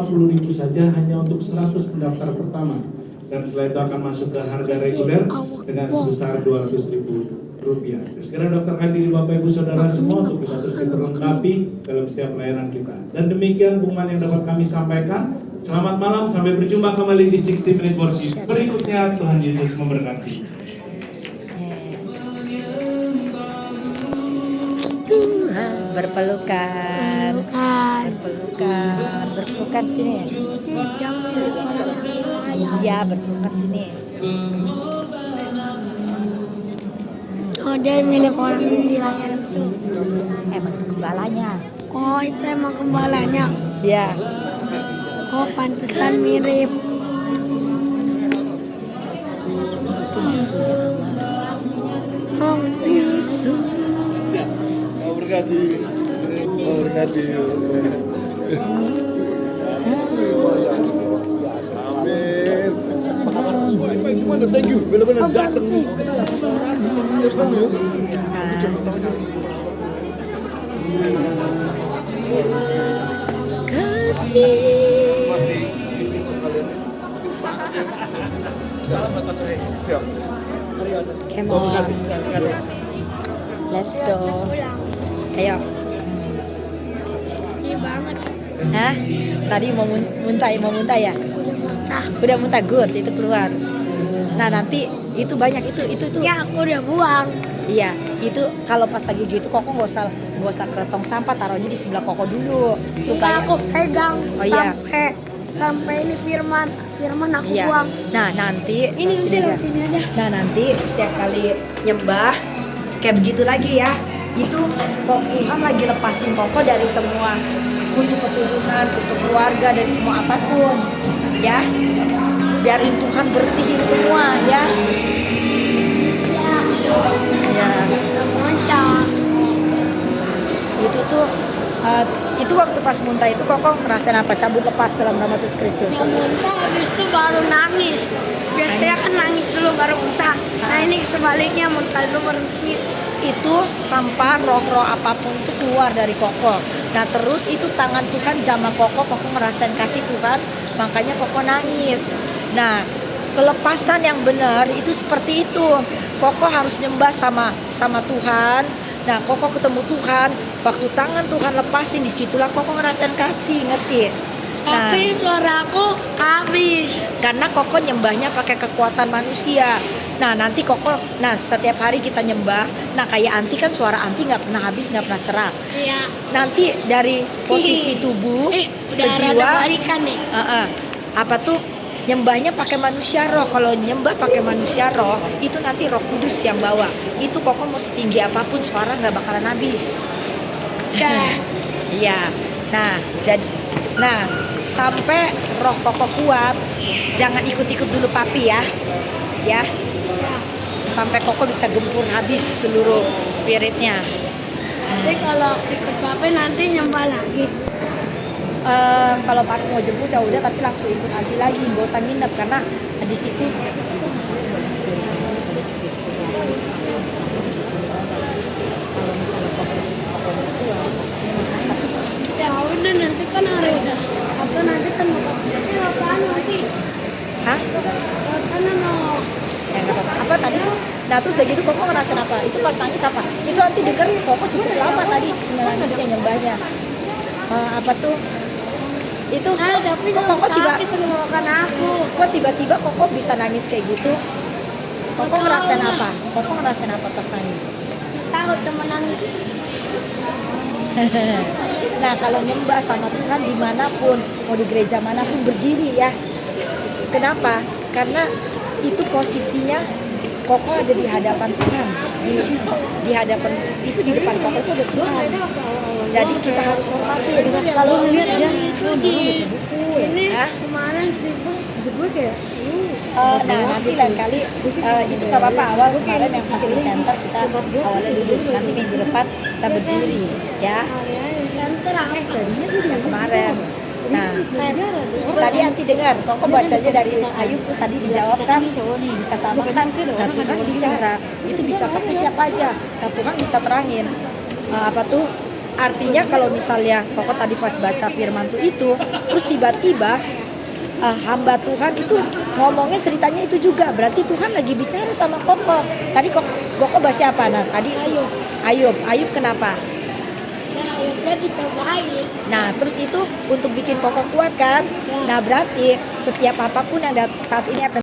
saja hanya untuk 100 pendaftar pertama. Dan setelah itu akan masuk ke harga reguler dengan sebesar 200.000 rupiah. Segera daftarkan diri Bapak Ibu Saudara semua untuk kita terus diperlengkapi dalam setiap pelayanan kita. Dan demikian pengumuman yang dapat kami sampaikan. Selamat malam, sampai berjumpa kembali di 60 Minute Worship berikutnya. Tuhan Yesus memberkati. Tuhan berpelukan, berpelukan sini. Iya, berpelukan sini. Oh, dia mirip orang di layar itu. Emang itu gembalanya. Oh, itu emang gembalanya. Iya. Oh, pantesan mirip. Oh, Yesus. Mau berkati. Amin. Gimana? Thank you. Benar-benar datang nih. Masih siap. Come on. Let's go. Ayo. Ini banget. Hah? Tadi mau muntah ya? Udah muntah, good, itu keluar. Nah nanti itu banyak itu. Ya, aku udah buang. Iya, itu kalau pas lagi gitu Koko nggak usah ke tong sampah, taruh aja di sebelah Koko dulu supaya Aku pegang Oh, iya. sampai ini firman aku iya. buang. Nah nanti Ini sini udah aja. sini aja. Nah nanti setiap kali nyembah kayak begitu lagi ya, itu kok Tuhan lagi lepasin Koko dari semua kutuk keturunan, kutuk keluarga, dari semua apapun ya, biarin Tuhan bersihin semua ya. Ya, Muntah. itu waktu pas muntah itu Koko ngerasain apa? Cabut lepas dalam nama Yesus Kristus. Muntah habis itu baru nangis. Biasanya kan nangis dulu baru muntah. Nah ini sebaliknya, muntah dulu baru nangis. Itu sampah roh-roh apapun itu keluar dari Koko. Nah terus itu tangan Tuhan jamah Koko ngerasain kasih Tuhan, makanya Koko nangis. Nah kelepasan yang benar itu seperti itu. Koko harus nyembah sama Tuhan. Nah Koko ketemu Tuhan, waktu tangan Tuhan lepasin, disitulah Koko ngerasain kasih, ngerti? Nah, Tapi suara aku habis. karena Koko nyembahnya pakai kekuatan manusia. Nah nanti Koko, setiap hari kita nyembah. Nah kayak Anti kan, suara Anti nggak pernah habis, nggak pernah serak. Iya. Nanti dari posisi tubuh Udah ke jiwa, rada balikan nih. apa tuh nyembahnya pakai manusia roh. Kalau nyembah pakai manusia roh, itu nanti Roh Kudus yang bawa. Itu Koko mau setinggi apapun suara nggak bakalan habis. Iya. Nah sampai roh Koko kuat, jangan ikut-ikut dulu papi ya. Ya. Sampai Koko bisa gempur habis seluruh spiritnya. Nanti kalau ikut papi nanti nyembah lagi. Kalau papi mau jemput ya udah, tapi langsung ikut lagi, gak usah nginep karena di situ Ya udah nanti kan hari Sabtu nanti kan makan nanti. hah? Makan no. Ya, nggak apa-apa. Apa tadi? Nah terus udah gitu Koko ngerasain apa? Itu pas nangis apa? Itu nanti dengerin Koko cukup lama tadi nangisnya nyembahnya. Apa tuh? Itu Tapi Koko sakit tenggorokan aku. kok tiba-tiba Koko bisa nangis kayak gitu? Koko ngerasain apa? Koko ngerasain apa pas nangis? Takut cuma nangis. Nah kalau nyembah sama Tuhan dimanapun, mau di gereja manapun berdiri ya. Kenapa? Karena itu posisinya Koko ada di hadapan Tuhan. Di hadapan itu, di depan Koko itu ada Tuhan. Jadi kita harus hormati. Kalau lihat dia itu di ini Hah? kemarin tiba nah nanti lain kali itu nggak apa-apa, awal kemarin yang pas di center kita awalnya duduk, nanti minggu depan kita berdiri ya center apa? yang kemarin. Nah tadi Anti dengar Koko bacanya dari Ayub tuh tadi dijawab kan bisa sama kan. Nah Tuhan bicara itu bisa pakai siapa aja. Nah Tuhan bisa terangin apa tuh artinya. Kalau misalnya Koko tadi pas baca firman tuh itu terus tiba-tiba hamba Tuhan itu ngomongnya ceritanya itu juga, berarti Tuhan lagi bicara sama Koko. Tadi Koko bahas siapa? Nah tadi Ayub kenapa? Ayubnya dicobain. Nah terus itu untuk bikin Koko kuat kan. Nah berarti setiap apapun yang saat ini